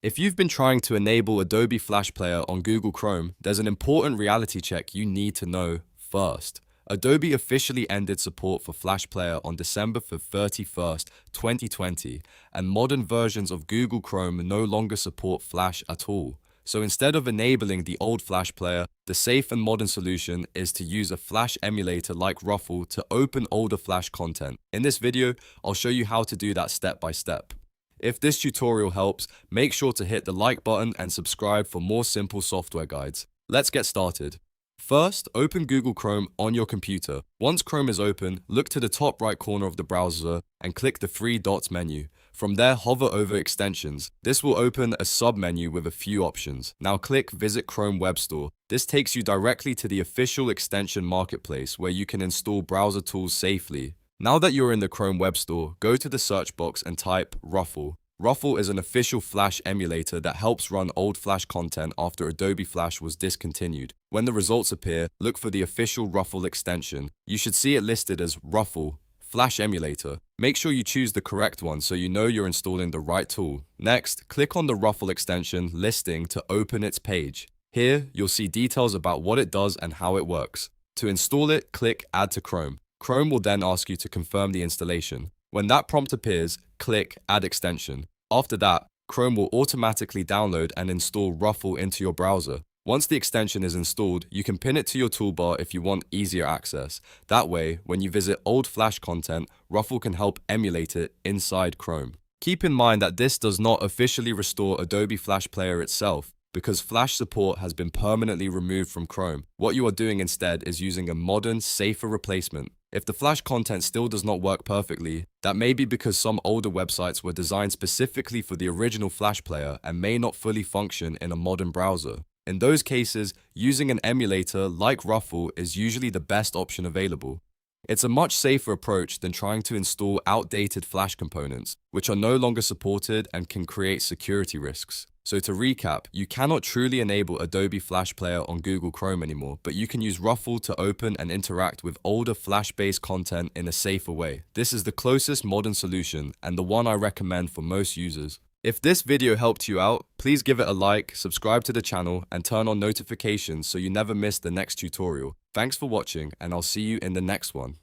If you've been trying to enable Adobe Flash Player on Google Chrome, there's an important reality check you need to know first. Adobe officially ended support for Flash Player on December 31st, 2020, and modern versions of Google Chrome no longer support Flash at all. So instead of enabling the old Flash Player, the safe and modern solution is to use a Flash emulator like Ruffle to open older Flash content. In this video, I'll show you how to do that step by step. If this tutorial helps, make sure to hit the like button and subscribe for more simple software guides. Let's get started. First, open Google Chrome on your computer. Once Chrome is open, look to the top right corner of the browser and click the three dots menu. From there, hover over Extensions. This will open a sub-menu with a few options. Now click Visit Chrome Web Store. This takes you directly to the official extension marketplace where you can install browser tools safely. Now that you're in the Chrome Web Store, go to the search box and type Ruffle. Ruffle is an official Flash emulator that helps run old Flash content after Adobe Flash was discontinued. When the results appear, look for the official Ruffle extension. You should see it listed as Ruffle Flash Emulator. Make sure you choose the correct one so you know you're installing the right tool. Next, click on the Ruffle extension listing to open its page. Here, you'll see details about what it does and how it works. To install it, click Add to Chrome. Chrome will then ask you to confirm the installation. When that prompt appears, click Add Extension. After that, Chrome will automatically download and install Ruffle into your browser. Once the extension is installed, you can pin it to your toolbar if you want easier access. That way, when you visit old Flash content, Ruffle can help emulate it inside Chrome. Keep in mind that this does not officially restore Adobe Flash Player itself, because Flash support has been permanently removed from Chrome. What you are doing instead is using a modern, safer replacement. If the Flash content still does not work perfectly, that may be because some older websites were designed specifically for the original Flash Player and may not fully function in a modern browser. In those cases, using an emulator like Ruffle is usually the best option available. It's a much safer approach than trying to install outdated Flash components, which are no longer supported and can create security risks. So to recap, you cannot truly enable Adobe Flash Player on Google Chrome anymore, but you can use Ruffle to open and interact with older Flash-based content in a safer way. This is the closest modern solution and the one I recommend for most users. If this video helped you out, please give it a like, subscribe to the channel, and turn on notifications so you never miss the next tutorial. Thanks for watching, and I'll see you in the next one.